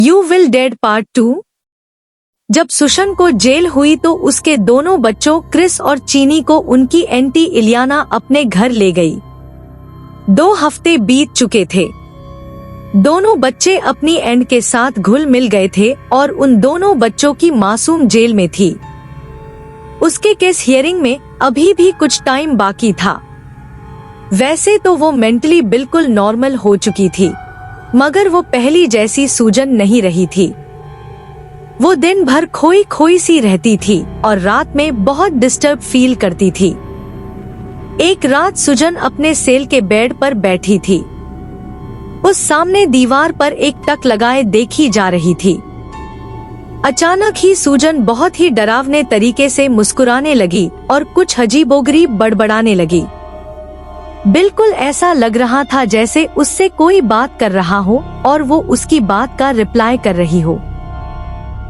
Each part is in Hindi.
You will dead part 2। जब सुशन को जेल हुई तो उसके दोनों बच्चों क्रिस और चीनी को उनकी एंटी इलियाना अपने घर ले गई। 2 हफ्ते बीत चुके थे। दोनों बच्चे अपनी एंड के साथ घुल मिल गए थे और उन दोनों बच्चों की मासूम जेल में थी। उसके केस हियरिंग में अभी भी कुछ टाइम बाकी था। वैसे तो वो मेंटली बिल्कुल नॉर्मल हो चुकी थी, मगर वो पहली जैसी सूजन नहीं रही थी। वो दिन भर खोई खोई सी रहती थी और रात में बहुत डिस्टर्ब फील करती थी। एक रात सुजन अपने सेल के बेड पर बैठी थी। उस सामने दीवार पर एक टक लगाए देखी जा रही थी। अचानक ही सुजन बहुत ही डरावने तरीके से मुस्कुराने लगी और कुछ अजीबोगरीब बड़बड़ाने लगी। बिल्कुल ऐसा लग रहा था जैसे उससे कोई बात कर रहा हो और वो उसकी बात का रिप्लाई कर रही हो।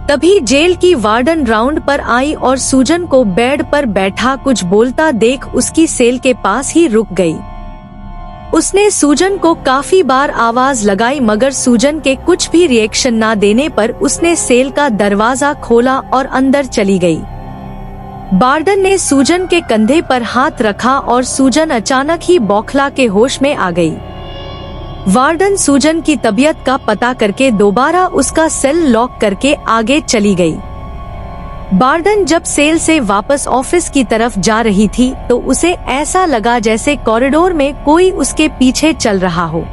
तभी जेल की वार्डन राउंड पर आई और सुजन को बेड पर बैठा कुछ बोलता देख उसकी सेल के पास ही रुक गई। उसने सुजन को काफी बार आवाज लगाई, मगर सुजन के कुछ भी रिएक्शन ना देने पर उसने सेल का दरवाजा खोला और अंदर चली गई। वार्डन ने सुजन के कंधे पर हाथ रखा और सुजन अचानक ही बौखला के होश में आ गई। वार्डन सुजन की तबीयत का पता करके दोबारा उसका सेल लॉक करके आगे चली गई। वार्डन जब सेल से वापस ऑफिस की तरफ जा रही थी तो उसे ऐसा लगा जैसे कॉरिडोर में कोई उसके पीछे चल रहा हो,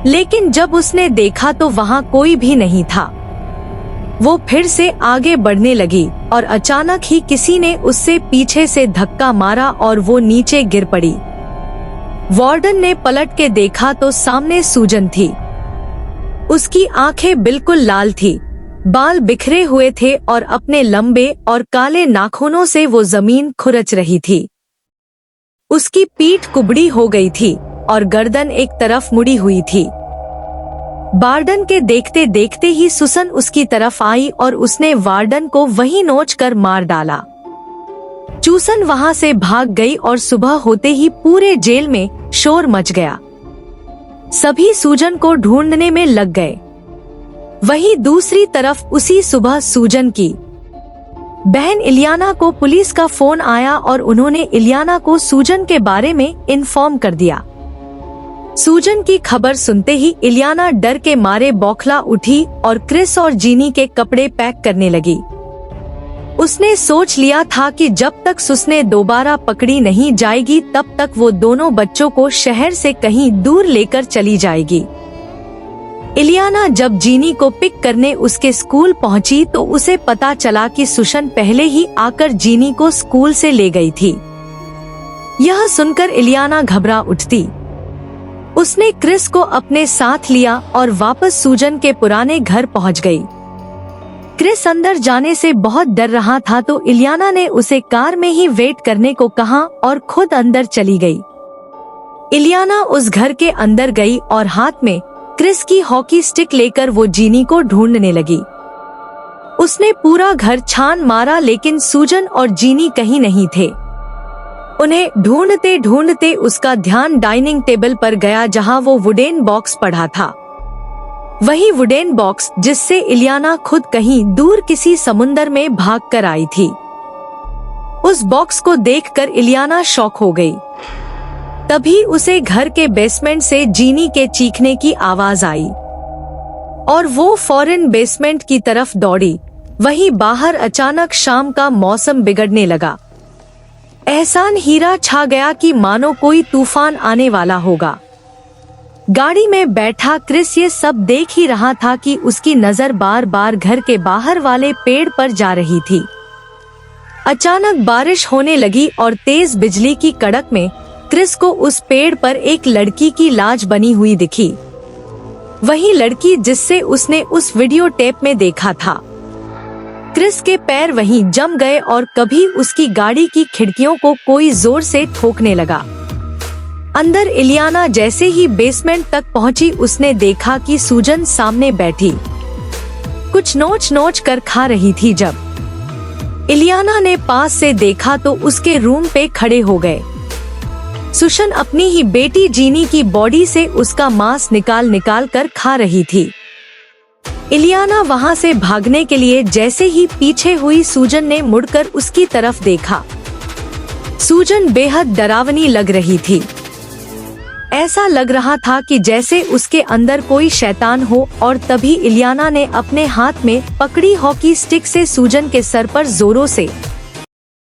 लेकिन जब उसने देखा तो वहाँ कोई भी नहीं था। वो फिर से आगे बढ़ने लगी और अचानक ही किसी ने उससे पीछे से धक्का मारा और वो नीचे गिर पड़ी। वार्डन ने पलट के देखा तो सामने सुजन थी। उसकी आंखें बिल्कुल लाल थी, बाल बिखरे हुए थे और अपने लंबे और काले नाखूनों से वो जमीन खुरच रही थी। उसकी पीठ कुबड़ी हो गई थी और गर्दन एक तरफ मुड़ी हुई थी। वार्डन के देखते देखते ही सुसन उसकी तरफ आई और उसने वार्डन को वहीं नोच कर मार डाला। चूसन वहां से भाग गई और सुबह होते ही पूरे जेल में शोर मच गया। सभी सुजन को ढूंढने में लग गए। वहीं दूसरी तरफ उसी सुबह सुजन की बहन इलियाना को पुलिस का फोन आया और उन्होंने इलियाना को सुजन के बारे में इन्फॉर्म कर दिया। सुजन की खबर सुनते ही इलियाना डर के मारे बौखला उठी और क्रिस और जीनी के कपड़े पैक करने लगी। उसने सोच लिया था कि जब तक सुसने दोबारा पकड़ी नहीं जाएगी तब तक वो दोनों बच्चों को शहर से कहीं दूर लेकर चली जाएगी। इलियाना जब जीनी को पिक करने उसके स्कूल पहुंची तो उसे पता चला कि सुशन पहले ही आकर जीनी को स्कूल से ले गई थी। यह सुनकर इलियाना घबरा उठती। उसने क्रिस को अपने साथ लिया और वापस सुजन के पुराने घर पहुंच गई। क्रिस अंदर जाने से बहुत डर रहा था तो इलियाना ने उसे कार में ही वेट करने को कहा और खुद अंदर चली गई। इलियाना उस घर के अंदर गई और हाथ में क्रिस की हॉकी स्टिक लेकर वो जीनी को ढूंढने लगी। उसने पूरा घर छान मारा लेकिन सुजन और जीनी कहीं नहीं थे। उन्हें ढूंढते ढूंढते उसका ध्यान डाइनिंग टेबल पर गया जहां वो वुडेन बॉक्स पड़ा था। वही वुडेन बॉक्स जिससे इलियाना खुद कहीं दूर किसी समुंदर में भाग कर आई थी। उस बॉक्स को देखकर इलियाना शॉक हो गई। तभी उसे घर के बेसमेंट से जीनी के चीखने की आवाज आई और वो फौरन बेसमेंट की तरफ दौड़ी। वहीं बाहर अचानक शाम का मौसम बिगड़ने लगा। एहसान हीरा छा गया कि मानो कोई तूफान आने वाला होगा। गाड़ी में बैठा क्रिस ये सब देख ही रहा था कि उसकी नजर बार बार घर के बाहर वाले पेड़ पर जा रही थी। अचानक बारिश होने लगी और तेज बिजली की कड़क में क्रिस को उस पेड़ पर एक लड़की की लाश बनी हुई दिखी। वही लड़की जिससे उसने उस वीडियो टेप में देखा था। क्रिस के पैर वहीं जम गए और कभी उसकी गाड़ी की खिड़कियों को कोई जोर से ठोकने लगा। अंदर इलियाना जैसे ही बेसमेंट तक पहुंची उसने देखा कि सुजन सामने बैठी कुछ नोच नोच कर खा रही थी। जब इलियाना ने पास से देखा तो उसके रूम पे खड़े हो गए। सुशन अपनी ही बेटी जीनी की बॉडी से उसका मांस निकाल निकाल कर खा रही थी। इलियाना वहां से भागने के लिए जैसे ही पीछे हुई, सूजन ने मुड़कर उसकी तरफ देखा। सूजन बेहद डरावनी लग रही थी। ऐसा लग रहा था कि जैसे उसके अंदर कोई शैतान हो। और तभी इलियाना ने अपने हाथ में पकड़ी हॉकी स्टिक से सूजन के सर पर जोरों से